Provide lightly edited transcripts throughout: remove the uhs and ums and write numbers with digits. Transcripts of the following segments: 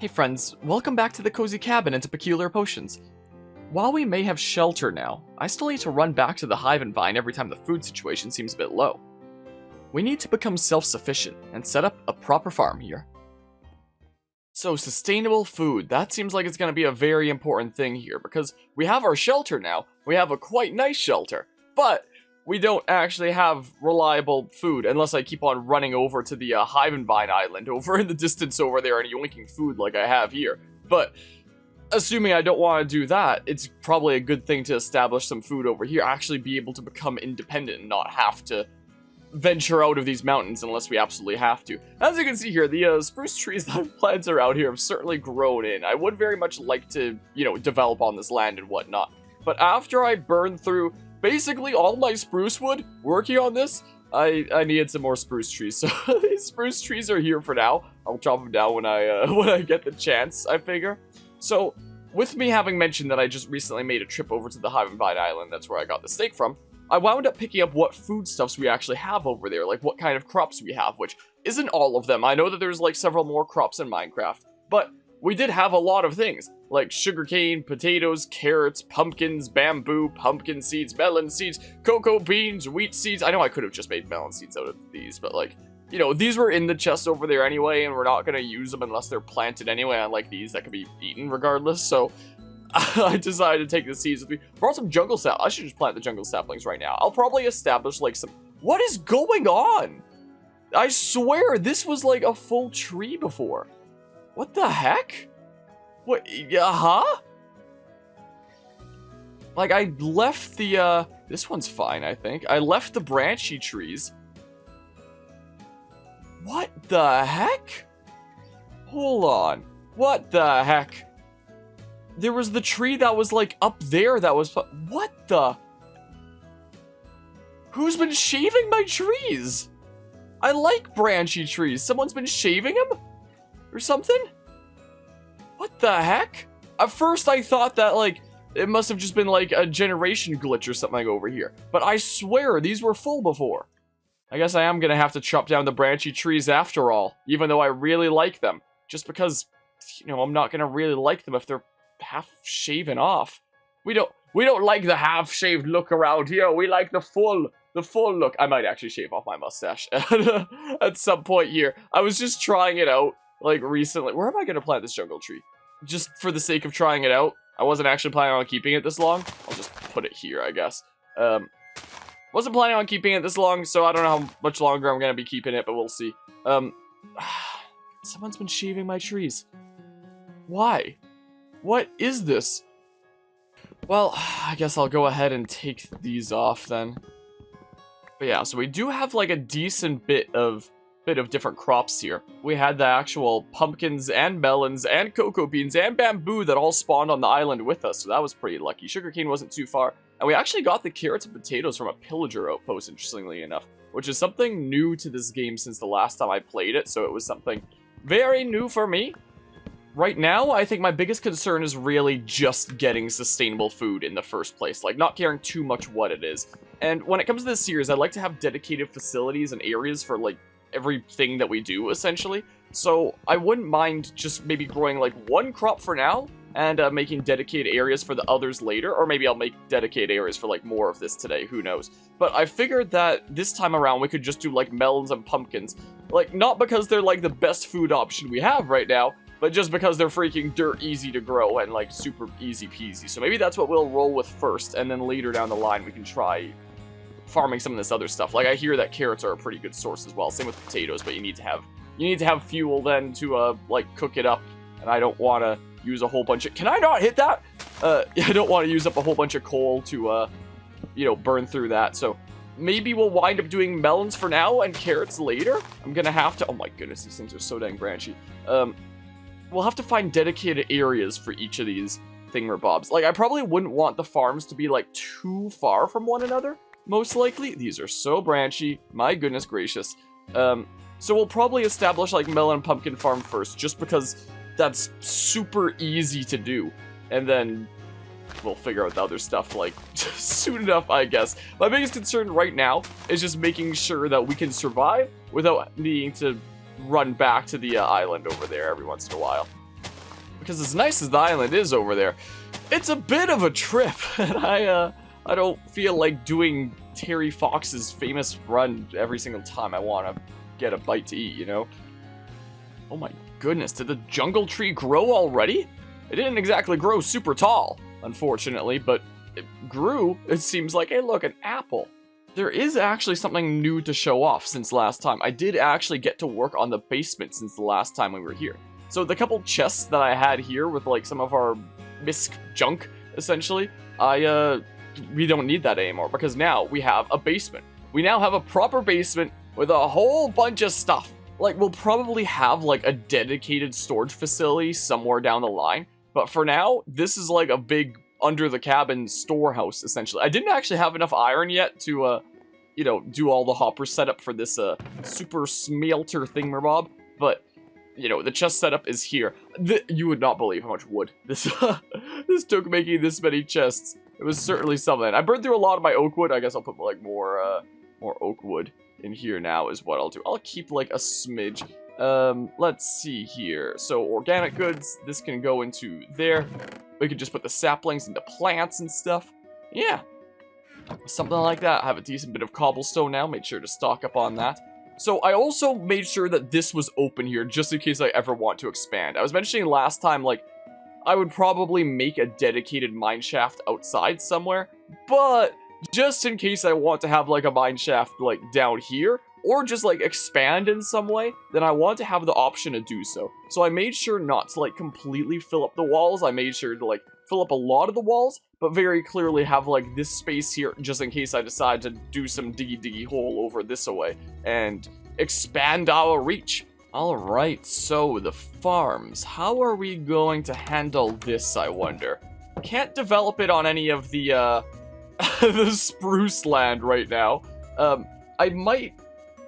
Hey friends, welcome back to the Cozy Cabin and to Peculiar Potions. While we may have shelter now, I still need to run back to the Hive and Vine every time the food situation seems a bit low. We need to become self-sufficient and set up a proper farm here. So sustainable food, that seems like it's going to be a very important thing here because we have our shelter now, we have a quite nice shelter, but we don't actually have reliable food unless I keep on running over to the Hive and Vine Island over in the distance over there and yoinking food like I have here. But assuming I don't want to do that, it's probably a good thing to establish some food over here, actually be able to become independent and not have to venture out of these mountains unless we absolutely have to. As you can see here, the spruce trees that I've planted around here have certainly grown in. I would very much like to, develop on this land and whatnot. But after I burn through basically all my spruce wood working on this, I needed some more spruce trees. So these spruce trees are here for now. I'll chop them down when I get the chance, I figure. So with me having mentioned that I just recently made a trip over to the Hive and Vine Island, that's where I got the steak from, I wound up picking up what foodstuffs we actually have over there, like what kind of crops we have, which isn't all of them. I know that there's like several more crops in Minecraft, but we did have a lot of things, like sugarcane, potatoes, carrots, pumpkins, bamboo, pumpkin seeds, melon seeds, cocoa beans, wheat seeds. I know I could have just made melon seeds out of these, but these were in the chest over there anyway, and we're not going to use them unless they're planted anyway, unlike these that can be eaten regardless, so I decided to take the seeds with me. Brought some jungle sap. I should just plant the jungle saplings right now. I'll probably establish some... What is going on? I swear this was like a full tree before. What the heck? What? Huh? Like, I left the, this one's fine, I think. I left the branchy trees. What the heck? Hold on. What the heck? There was the tree that was, like, up there that was... What the... Who's been shaving my trees? I like branchy trees. Someone's been shaving them? Or something? What the heck? At first I thought that, it must have just been, a generation glitch or something over here. But I swear, these were full before. I guess I am gonna have to chop down the branchy trees after all, even though I really like them. Just because, I'm not gonna really like them if they're half shaven off. We don't like the half-shaved look around here. We like the full look. I might actually shave off my mustache at some point here. I was just trying it out, recently. Where am I gonna plant this jungle tree? Just for the sake of trying it out. I wasn't actually planning on keeping it this long. I'll just put it here, I guess. Wasn't planning on keeping it this long, so I don't know how much longer I'm gonna be keeping it, but we'll see. Someone's been shaving my trees. Why? What is this? Well, I guess I'll go ahead and take these off then. But yeah, so we do have a decent bit of different crops here. We had the actual pumpkins and melons and cocoa beans and bamboo that all spawned on the island with us, so that was pretty lucky. Sugarcane wasn't too far, and we actually got the carrots and potatoes from a pillager outpost, interestingly enough, which is something new to this game since the last time I played it, so it was something very new for me. Right now, I think my biggest concern is really just getting sustainable food in the first place, not caring too much what it is. And when it comes to this series, I'd like to have dedicated facilities and areas for, everything that we do, essentially. So I wouldn't mind just maybe growing, one crop for now, and making dedicated areas for the others later, or maybe I'll make dedicated areas for, more of this today, who knows. But I figured that this time around, we could just do, melons and pumpkins. Not because they're, the best food option we have right now, but just because they're freaking dirt easy to grow and, super easy peasy. So maybe that's what we'll roll with first, and then later down the line, we can try farming some of this other stuff. I hear that carrots are a pretty good source as well. Same with potatoes, but you need to have fuel then to, cook it up. And I don't want to use a whole bunch of... Can I not hit that? I don't want to use up a whole bunch of coal to, burn through that. So maybe we'll wind up doing melons for now and carrots later. I'm gonna have to... Oh my goodness, these things are so dang branchy. We'll have to find dedicated areas for each of these thingamabobs. I probably wouldn't want the farms to be, too far from one another, most likely. These are so branchy. My goodness gracious. So we'll probably establish, melon pumpkin farm first, just because that's super easy to do. And then we'll figure out the other stuff, soon enough, I guess. My biggest concern right now is just making sure that we can survive without needing to run back to the island over there every once in a while. Because as nice as the island is over there, it's a bit of a trip, and I don't feel like doing Terry Fox's famous run every single time I want to get a bite to eat, you know? Oh my goodness, did the jungle tree grow already? It didn't exactly grow super tall, unfortunately, but it grew. It seems like, hey look, an apple. There is actually something new to show off since last time. I did actually get to work on the basement since the last time we were here. So the couple chests that I had here with like some of our misc junk, essentially, we don't need that anymore because now we have a basement. We now have a proper basement with a whole bunch of stuff. Like, we'll probably have like a dedicated storage facility somewhere down the line. But for now, this is like a big under the cabin storehouse, essentially. I didn't actually have enough iron yet to, you know, do all the hopper setup for this super smelter thingamabob. But, you know, the chest setup is here. You would not believe how much wood this took making this many chests. It was certainly something. I burned through a lot of my oak wood. I guess I'll put like more oak wood in here now is what I'll do. I'll keep like a smidge. Let's see here. So organic goods, this can go into there. We could just put the saplings into plants and stuff. Yeah, something like that. I have a decent bit of cobblestone now. Made sure to stock up on that. So I also made sure that this was open here just in case I ever want to expand. I was mentioning last time, like, I would probably make a dedicated mine shaft outside somewhere, but just in case I want to have like a mine shaft like down here, or just like expand in some way, then I want to have the option to do so. So I made sure not to like completely fill up the walls. I made sure to like fill up a lot of the walls, but very clearly have like this space here just in case I decide to do some diggy hole over this away and expand our reach. Alright, so the farms. How are we going to handle this, I wonder? Can't develop it on any of the the spruce land right now.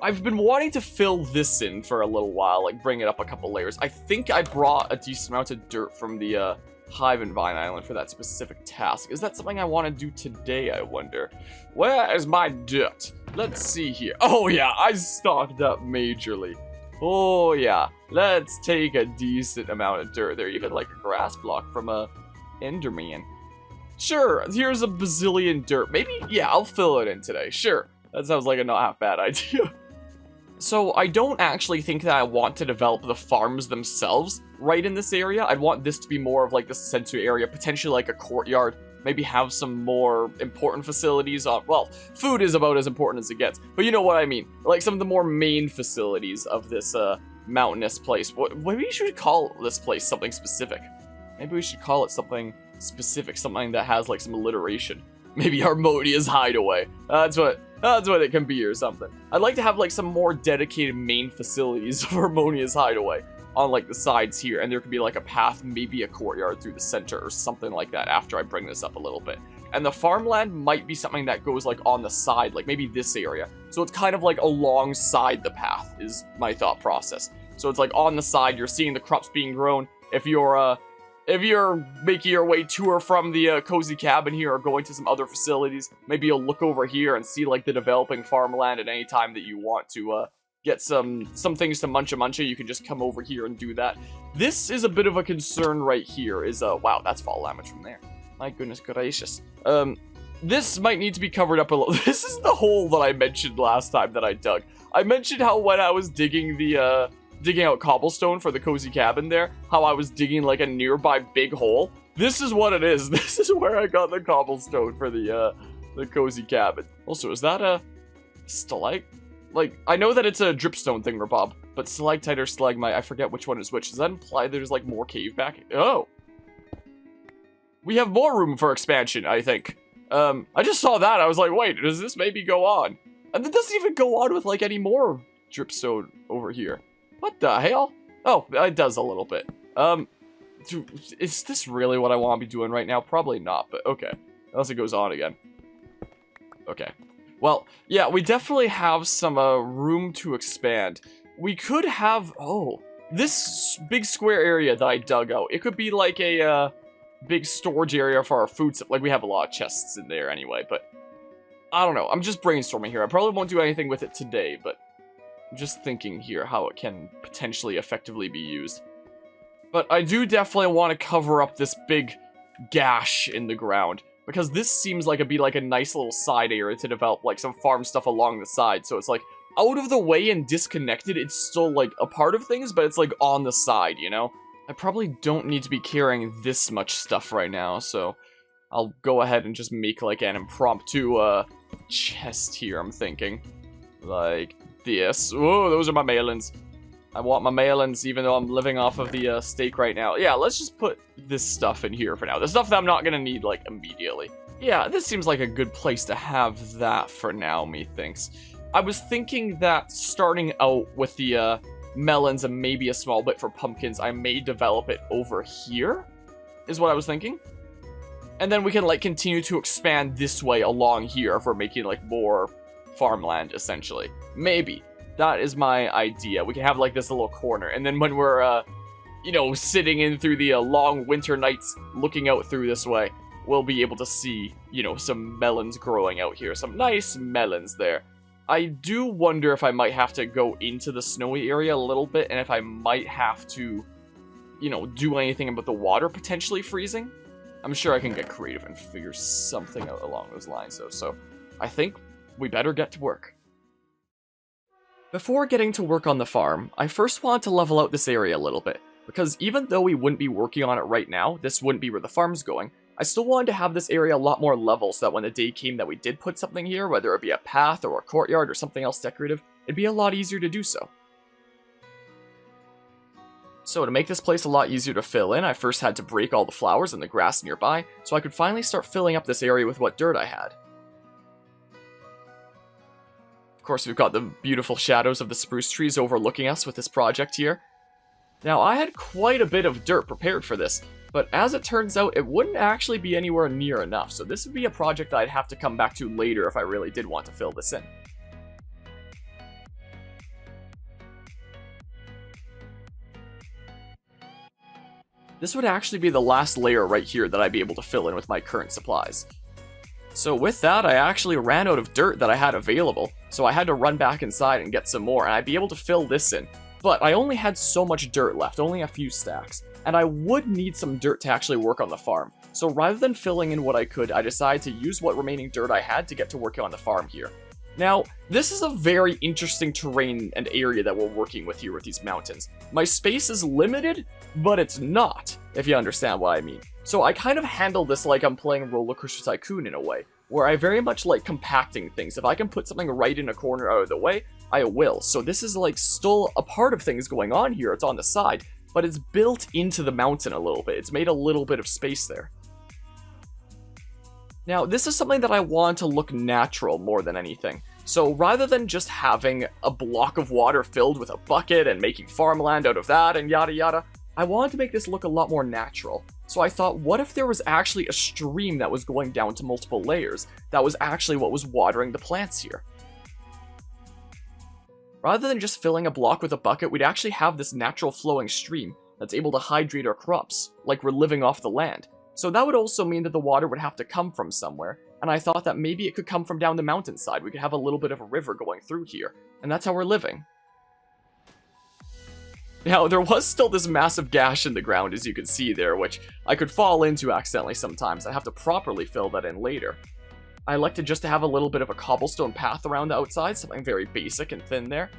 I've been wanting to fill this in for a little while, like bring it up a couple layers. I think I brought a decent amount of dirt from the Hive and Vine Island for that specific task. Is that something I want to do today, I wonder? Where is my dirt? Let's see here. Oh yeah, I stocked up majorly. Oh yeah, let's take a decent amount of dirt there, even like a grass block from a Enderman. Sure, here's a bazillion dirt. Maybe, yeah, I'll fill it in today. Sure, that sounds like a not half bad idea. So I don't actually think that I want to develop the farms themselves right in this area. I'd want this to be more of like the center area, potentially like a courtyard. Maybe have some more important facilities on, well, food is about as important as it gets, but you know what I mean. Like some of the more main facilities of this mountainous place. Maybe we should call this place something specific. Maybe we should call it something specific, something that has like some alliteration. Maybe Harmonia's Hideaway. That's what it can be or something. I'd like to have like some more dedicated main facilities of Harmonia's Hideaway on like the sides here, and there could be like a path, maybe a courtyard through the center or something like that after I bring this up a little bit. And the farmland might be something that goes like on the side, like maybe this area. So it's kind of like alongside the path is my thought process. So it's like on the side, you're seeing the crops being grown. If you're making your way to or from the cozy cabin here or going to some other facilities, maybe you'll look over here and see like the developing farmland at any time that you want to get some things to muncha. You can just come over here and do that. This is a bit of a concern right here is, wow, that's fall damage from there. My goodness gracious. This might need to be covered up a little. This is the hole that I mentioned last time that I dug. I mentioned how when I was digging the, digging out cobblestone for the cozy cabin there, how I was digging like a nearby big hole. This is what it is. This is where I got the cobblestone for the cozy cabin. Also, is that a stalagmite? Like, I know that it's a dripstone thingamabob, but stalactite or stalagmite, I forget which one is which. Does that imply there's like more cave back? Oh. We have more room for expansion, I think. I just saw that. I was like, wait, does this maybe go on? And it doesn't even go on with like any more dripstone over here. What the hell? Oh, it does a little bit. Is this really what I want to be doing right now? Probably not, but okay. Unless it goes on again. Okay. Well, yeah, we definitely have some room to expand. We could have, oh, this big square area that I dug out. It could be like a big storage area for our food stuff. Like, we have a lot of chests in there anyway, but I don't know. I'm just brainstorming here. I probably won't do anything with it today, but I'm just thinking here how it can potentially effectively be used. But I do definitely want to cover up this big gash in the ground, because this seems like it'd be like a nice little side area to develop like some farm stuff along the side. So it's like out of the way and disconnected. It's still like a part of things, but it's like on the side, you know? I probably don't need to be carrying this much stuff right now, so I'll go ahead and just make like an impromptu chest here, I'm thinking. Like this. Whoa, those are my melons. I want my melons even though I'm living off of the steak right now. Yeah, let's just put this stuff in here for now. The stuff that I'm not gonna need like immediately. Yeah, this seems like a good place to have that for now, methinks. I was thinking that starting out with the melons and maybe a small bit for pumpkins, I may develop it over here, is what I was thinking. And then we can like continue to expand this way along here if we're making like more farmland, essentially. Maybe. That is my idea. We can have like this little corner, and then when we're, you know, sitting in through the long winter nights, looking out through this way, we'll be able to see, you know, some melons growing out here. Some nice melons there. I do wonder if I might have to go into the snowy area a little bit, and if I might have to, you know, do anything about the water potentially freezing. I'm sure I can get creative and figure something out along those lines, though. So I think we better get to work. Before getting to work on the farm, I first wanted to level out this area a little bit, because even though we wouldn't be working on it right now, this wouldn't be where the farm's going, I still wanted to have this area a lot more level so that when the day came that we did put something here, whether it be a path or a courtyard or something else decorative, it'd be a lot easier to do so. So to make this place a lot easier to fill in, I first had to break all the flowers and the grass nearby, so I could finally start filling up this area with what dirt I had. Of course, we've got the beautiful shadows of the spruce trees overlooking us with this project here. Now, I had quite a bit of dirt prepared for this, but as it turns out, it wouldn't actually be anywhere near enough, so this would be a project that I'd have to come back to later if I really did want to fill this in. This would actually be the last layer right here that I'd be able to fill in with my current supplies. So with that, I actually ran out of dirt that I had available, so I had to run back inside and get some more, and I'd be able to fill this in. But I only had so much dirt left, only a few stacks, and I would need some dirt to actually work on the farm. So rather than filling in what I could, I decided to use what remaining dirt I had to get to working on the farm here. Now, this is a very interesting terrain and area that we're working with here with these mountains. My space is limited, but it's not, if you understand what I mean. So I kind of handle this like I'm playing Roller Coaster Tycoon in a way, where I very much like compacting things. If I can put something right in a corner out of the way, I will. So this is like still a part of things going on here. It's on the side, but it's built into the mountain a little bit. It's made a little bit of space there. Now, this is something that I want to look natural more than anything. So rather than just having a block of water filled with a bucket and making farmland out of that and yada yada, I wanted to make this look a lot more natural. So I thought, what if there was actually a stream that was going down to multiple layers? That was actually what was watering the plants here. Rather than just filling a block with a bucket, we'd actually have this natural flowing stream that's able to hydrate our crops, like we're living off the land. So that would also mean that the water would have to come from somewhere, and I thought that maybe it could come from down the mountainside. We could have a little bit of a river going through here, and that's how we're living. Now, there was still this massive gash in the ground, as you can see there, which I could fall into accidentally sometimes. I have to properly fill that in later. I elected just to have a little bit of a cobblestone path around the outside, something very basic and thin there.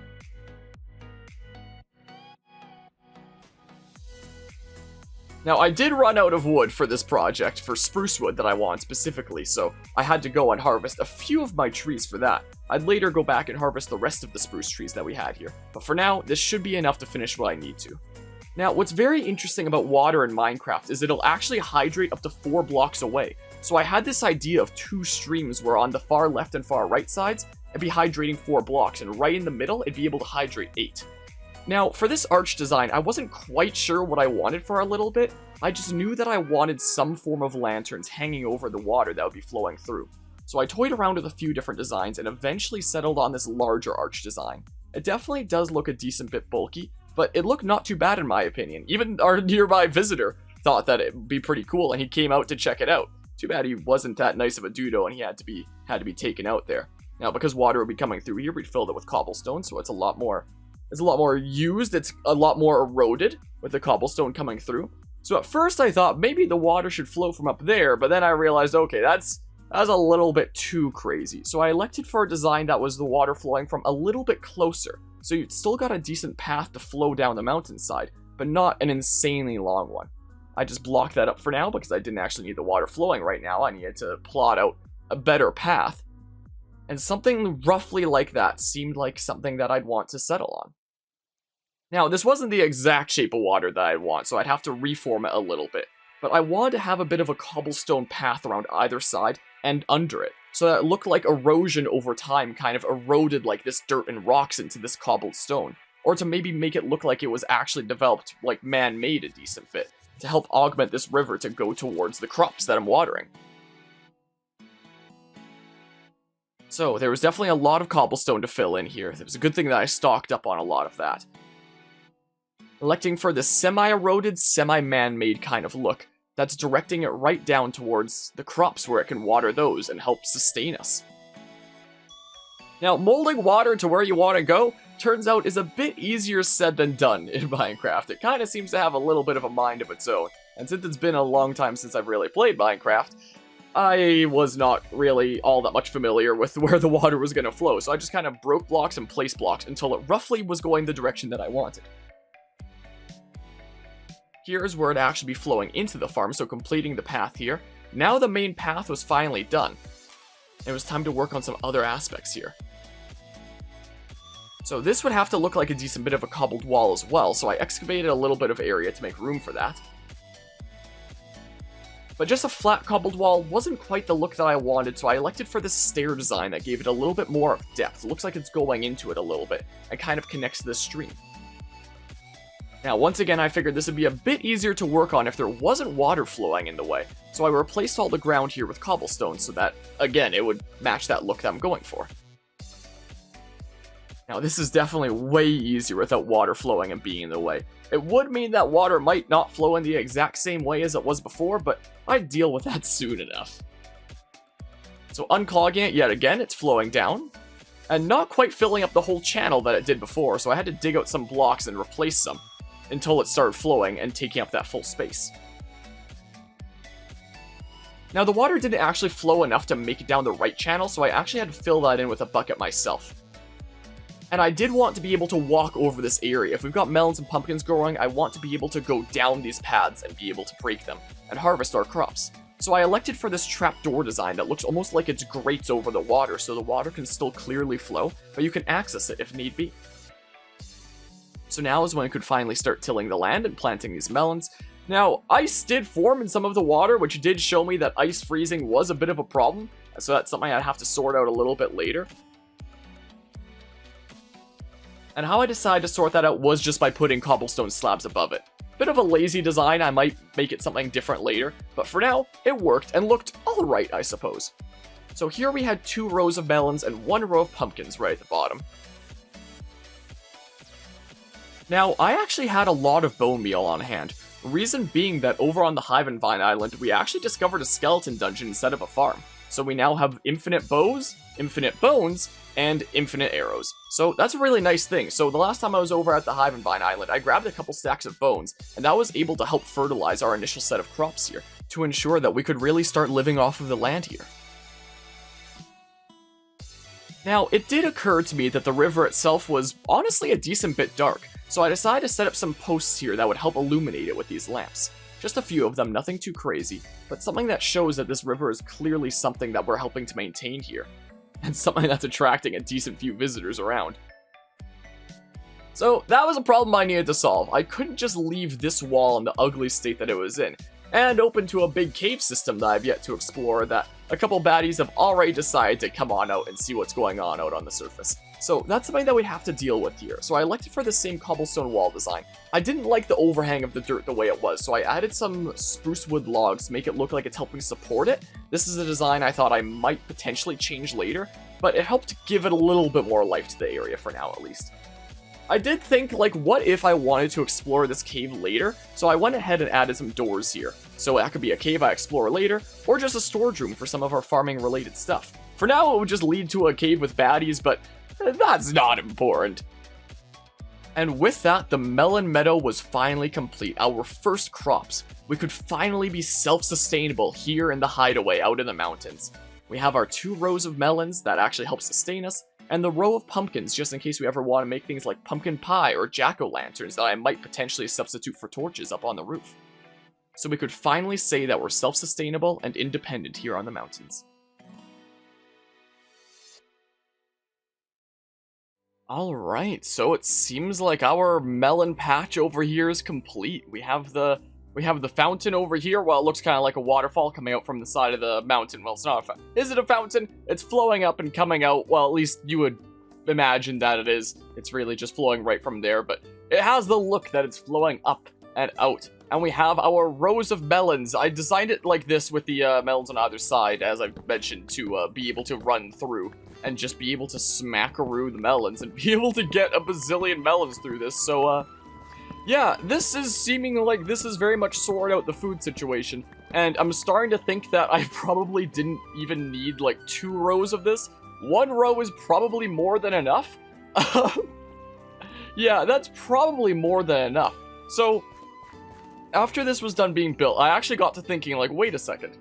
Now, I did run out of wood for this project, for spruce wood that I want specifically, so I had to go and harvest a few of my trees for that. I'd later go back and harvest the rest of the spruce trees that we had here, but for now, this should be enough to finish what I need to. Now, what's very interesting about water in Minecraft is it'll actually hydrate up to 4 blocks away. So I had this idea of 2 streams where on the far left and far right sides, it'd be hydrating 4 blocks, and right in the middle, it'd be able to hydrate 8. Now, for this arch design, I wasn't quite sure what I wanted for a little bit. I just knew that I wanted some form of lanterns hanging over the water that would be flowing through. So I toyed around with a few different designs and eventually settled on this larger arch design. It definitely does look a decent bit bulky, but it looked not too bad in my opinion. Even our nearby visitor thought that it'd be pretty cool and he came out to check it out. Too bad he wasn't that nice of a dudo and he had to be taken out there. Now, because water would be coming through here, we'd filled it with cobblestone, so it's a lot more is a lot more used. It's a lot more eroded with the cobblestone coming through. So at first I thought maybe the water should flow from up there, but then I realized, okay, that's a little bit too crazy. So I elected for a design that was the water flowing from a little bit closer. So you'd still got a decent path to flow down the mountainside, but not an insanely long one. I just blocked that up for now because I didn't actually need the water flowing right now. I needed to plot out a better path. And something roughly like that seemed like something that I'd want to settle on. Now, this wasn't the exact shape of water that I want, so I'd have to reform it a little bit. But I wanted to have a bit of a cobblestone path around either side and under it, so that it looked like erosion over time kind of eroded like this dirt and rocks into this cobbled stone. Or to maybe make it look like it was actually developed, like man-made a decent fit, to help augment this river to go towards the crops that I'm watering. So, there was definitely a lot of cobblestone to fill in here. It was a good thing that I stocked up on a lot of that. Electing for the semi-eroded, semi-man-made kind of look that's directing it right down towards the crops where it can water those and help sustain us. Now, molding water to where you want to go turns out is a bit easier said than done in Minecraft. It kind of seems to have a little bit of a mind of its own, and since it's been a long time since I've really played Minecraft, I was not really all that much familiar with where the water was going to flow, so I just kind of broke blocks and placed blocks until it roughly was going the direction that I wanted. Here's where it'd actually be flowing into the farm, so completing the path here. Now the main path was finally done. It was time to work on some other aspects here. So this would have to look like a decent bit of a cobbled wall as well, so I excavated a little bit of area to make room for that. But just a flat cobbled wall wasn't quite the look that I wanted, so I elected for this stair design that gave it a little bit more depth. It looks like it's going into it a little bit, and kind of connects to the stream. Now, once again, I figured this would be a bit easier to work on if there wasn't water flowing in the way, so I replaced all the ground here with cobblestone so that, again, it would match that look that I'm going for. Now, this is definitely way easier without water flowing and being in the way. It would mean that water might not flow in the exact same way as it was before, but I'd deal with that soon enough. So unclogging it yet again, it's flowing down, and not quite filling up the whole channel that it did before, so I had to dig out some blocks and replace some, until it started flowing and taking up that full space. Now the water didn't actually flow enough to make it down the right channel, so I actually had to fill that in with a bucket myself. And I did want to be able to walk over this area. If we've got melons and pumpkins growing, I want to be able to go down these paths and be able to break them and harvest our crops. So I elected for this trapdoor design that looks almost like it grates over the water, so the water can still clearly flow, but you can access it if need be. So now is when I could finally start tilling the land and planting these melons. Now, ice did form in some of the water, which did show me that ice freezing was a bit of a problem, so that's something I'd have to sort out a little bit later. And how I decided to sort that out was just by putting cobblestone slabs above it. Bit of a lazy design, I might make it something different later, but for now, it worked and looked alright, I suppose. So here we had 2 rows of melons and 1 row of pumpkins right at the bottom. Now, I actually had a lot of bone meal on hand, reason being that over on the Hive and Vine Island, we actually discovered a skeleton dungeon instead of a farm. So we now have infinite bows, infinite bones, and infinite arrows. So that's a really nice thing. So the last time I was over at the Hive and Vine Island, I grabbed a couple stacks of bones, and that was able to help fertilize our initial set of crops here, to ensure that we could really start living off of the land here. Now, it did occur to me that the river itself was honestly a decent bit dark, so I decided to set up some posts here that would help illuminate it with these lamps. Just a few of them, nothing too crazy, but something that shows that this river is clearly something that we're helping to maintain here, and something that's attracting a decent few visitors around. So that was a problem I needed to solve. I couldn't just leave this wall in the ugly state that it was in, and open to a big cave system that I've yet to explore that a couple baddies have already decided to come on out and see what's going on out on the surface. So that's something that we have to deal with here. So I elected for the same cobblestone wall design. I didn't like the overhang of the dirt the way it was, so I added some spruce wood logs to make it look like it's helping support it. This is a design I thought I might potentially change later, but it helped give it a little bit more life to the area for now at least. I did think, like, what if I wanted to explore this cave later? So I went ahead and added some doors here. So that could be a cave I explore later, or just a storage room for some of our farming related stuff. For now, it would just lead to a cave with baddies, but that's not important. And with that, the melon meadow was finally complete, our first crops. We could finally be self-sustainable here in the hideaway out in the mountains. We have our 2 rows of melons that actually help sustain us, and the row of pumpkins just in case we ever want to make things like pumpkin pie or jack-o'-lanterns that I might potentially substitute for torches up on the roof. So we could finally say that we're self-sustainable and independent here on the mountains. Alright, so it seems like our melon patch over here is complete. We have the fountain over here. Well, it looks kind of like a waterfall coming out from the side of the mountain. Well, it's not a fountain. Is it a fountain? It's flowing up and coming out. Well, at least you would imagine that it is. It's really just flowing right from there, but it has the look that it's flowing up and out. And we have our rows of melons. I designed it like this with the melons on either side, as I mentioned, to be able to run through and just be able to smackaroo the melons and be able to get a bazillion melons through this. So, yeah, this is seeming like this is very much sort out the food situation. And I'm starting to think that I probably didn't even need like 2 rows of this. 1 row is probably more than enough. Yeah, that's probably more than enough. So, after this was done being built, I actually got to thinking, like, wait a second.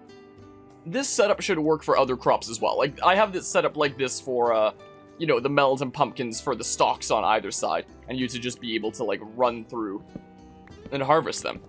This setup should work for other crops as well. Like, I have this set up like this for, you know, the melons and pumpkins for the stalks on either side, and you to just be able to, like, run through and harvest them.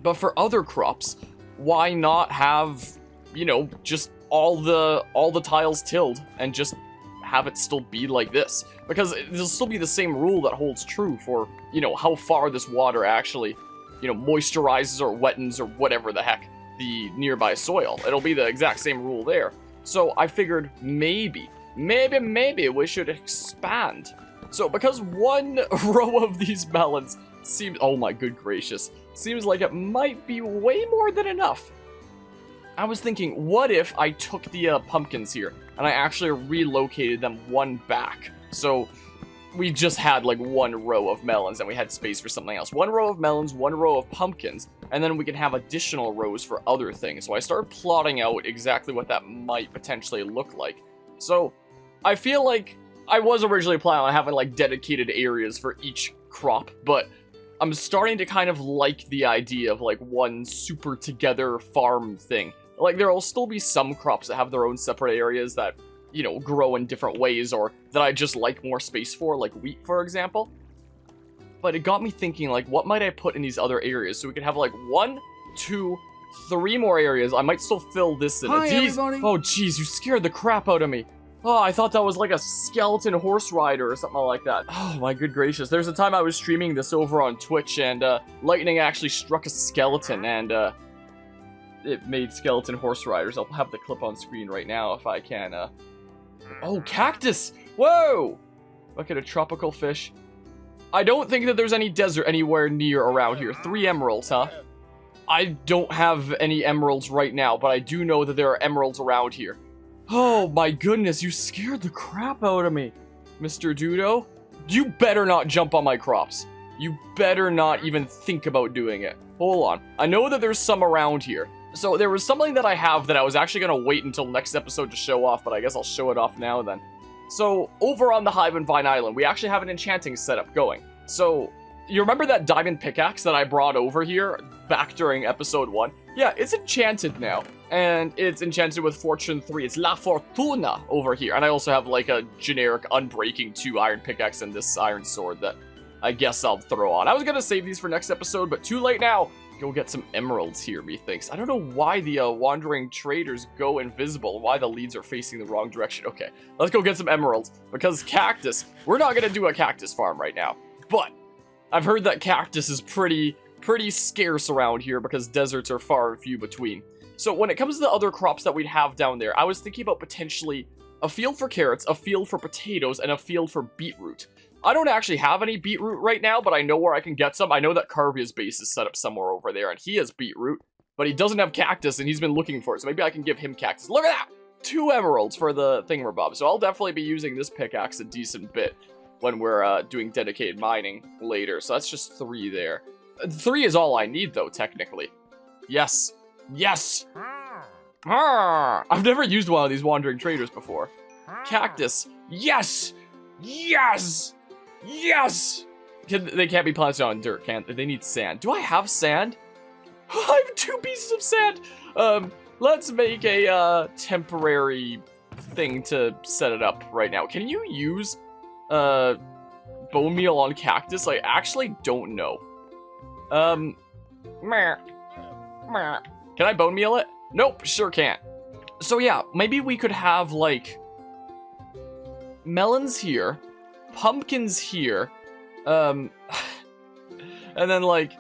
But for other crops, why not have, you know, just all the tiles tilled and just have it still be like this? Because it'll still be the same rule that holds true for, you know, how far this water actually, you know, moisturizes or wettens or whatever the heck the nearby soil. It'll be the exact same rule there. So I figured maybe we should expand. So because 1 row of these melons seems, oh my good gracious, seems like it might be way more than enough. I was thinking, what if I took the pumpkins here and I actually relocated them 1 back? So we just had like 1 row of melons and we had space for something else. 1 row of melons, 1 row of pumpkins, and then we can have additional rows for other things. So I started plotting out exactly what that might potentially look like. So I feel like I was originally planning on having like dedicated areas for each crop, but I'm starting to kind of like the idea of like 1 super together farm thing. Like there will still be some crops that have their own separate areas that, you know, grow in different ways or that I just like more space for, like wheat, for example. But it got me thinking, like, what might I put in these other areas? So we could have, like, 1, 2, 3 more areas. I might still fill this in. Hi, everybody. Oh, jeez, you scared the crap out of me. Oh, I thought that was like a skeleton horse rider or something like that. Oh, my good gracious. There's a time I was streaming this over on Twitch, and lightning actually struck a skeleton, and it made skeleton horse riders. I'll have the clip on screen right now if I can. Oh, cactus! Whoa! Look at a tropical fish. I don't think that there's any desert anywhere near around here. 3 emeralds, huh? I don't have any emeralds right now, but I do know that there are emeralds around here. Oh my goodness, you scared the crap out of me, Mr. Dudo. You better not jump on my crops. You better not even think about doing it. Hold on. I know that there's some around here. So there was something that I have that I was actually going to wait until next episode to show off, but I guess I'll show it off now then. So, over on the Hive and Vine Island, we actually have an enchanting setup going. So, you remember that diamond pickaxe that I brought over here back during episode 1? Yeah, it's enchanted now. And it's enchanted with Fortune 3. It's La Fortuna over here. And I also have like a generic Unbreaking 2 iron pickaxe and this iron sword that I guess I'll throw on. I was going to save these for next episode, but too late now. Go get some emeralds here, methinks. I don't know why the wandering traders go invisible, why the leads are facing the wrong direction. Okay, let's go get some emeralds, because cactus, we're not gonna do a cactus farm right now, but I've heard that cactus is pretty scarce around here because deserts are far and few between. So when it comes to the other crops that we'd have down there, I was thinking about potentially a field for carrots, a field for potatoes, and a field for beetroot. I don't actually have any beetroot right now, but I know where I can get some. I know that Carvia's base is set up somewhere over there, and he has beetroot, but he doesn't have cactus, and he's been looking for it, so maybe I can give him cactus. Look at that! 2 emeralds for the thingamabob, so I'll definitely be using this pickaxe a decent bit when we're doing dedicated mining later, so that's just 3 there. 3 is all I need, though, technically. Yes! Yes! I've never used one of these wandering traders before. Cactus. Yes! Yes! Yes! They can't be planted on dirt, can't they? They need sand. Do I have sand? I have 2 pieces of sand! Let's make a, temporary thing to set it up right now. Can you use, bone meal on cactus? I actually don't know. Can I bone meal it? Nope, sure can't. So yeah, maybe we could have, like, melons here, pumpkins here, and then, like,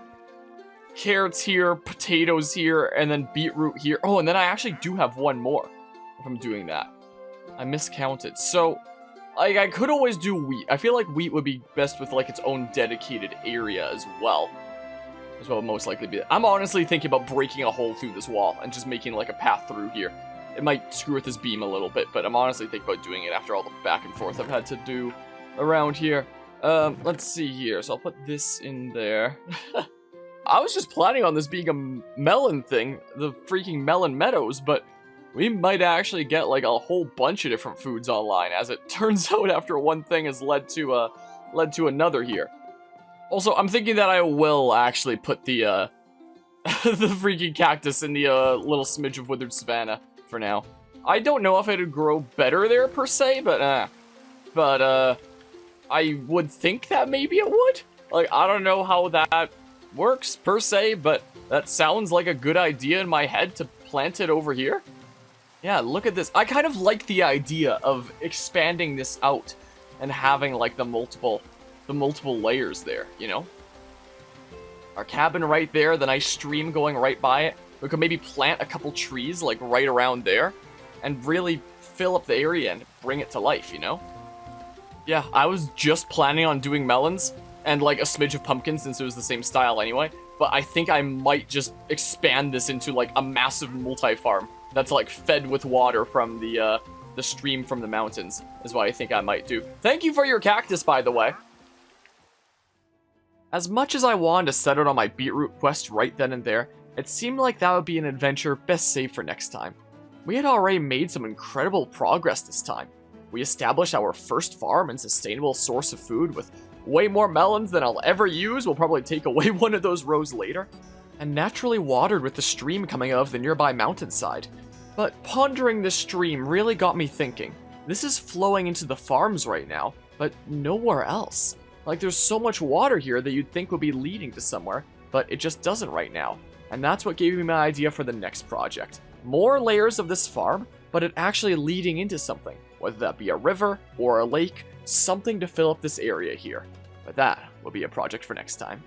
carrots here, potatoes here, and then beetroot here. Oh, and then I actually do have one more if I'm doing that. I miscounted. So, like, I could always do wheat. I feel like wheat would be best with, like, its own dedicated area as well. As well, most likely be. I'm honestly thinking about breaking a hole through this wall and just making, like, a path through here. It might screw with this beam a little bit, but I'm honestly thinking about doing it after all the back and forth I've had to do around here. Let's see here. So I'll put this in there. I was just planning on this being a melon thing, the freaking melon meadows, but we might actually get, like, a whole bunch of different foods online, as it turns out after one thing has led to another here. Also, I'm thinking that I will actually put the the freaking cactus in the little smidge of withered savanna for now. I don't know if it'd grow better there per se, but I would think that maybe it would. Like, I don't know how that works per se, but that sounds like a good idea in my head to plant it over here. Yeah, look at this. I kind of like the idea of expanding this out and having, like, the multiple layers there, you know? Our cabin right there, the nice stream going right by it. We could maybe plant a couple trees, like, right around there and really fill up the area and bring it to life, you know? Yeah, I was just planning on doing melons and, like, a smidge of pumpkins since it was the same style anyway, but I think I might just expand this into, like, a massive multi-farm that's, like, fed with water from the stream from the mountains, is what I think I might do. Thank you for your cactus, by the way. As much as I wanted to set out on my beetroot quest right then and there, it seemed like that would be an adventure best saved for next time. We had already made some incredible progress this time. We established our first farm and sustainable source of food with way more melons than I'll ever use. We'll probably take away one of those rows later. And naturally watered with the stream coming out of the nearby mountainside. But pondering this stream really got me thinking. This is flowing into the farms right now, but nowhere else. Like, there's so much water here that you'd think would be leading to somewhere, but it just doesn't right now. And that's what gave me my idea for the next project. More layers of this farm, but it actually leading into something. Whether that be a river or a lake, something to fill up this area here. But that will be a project for next time.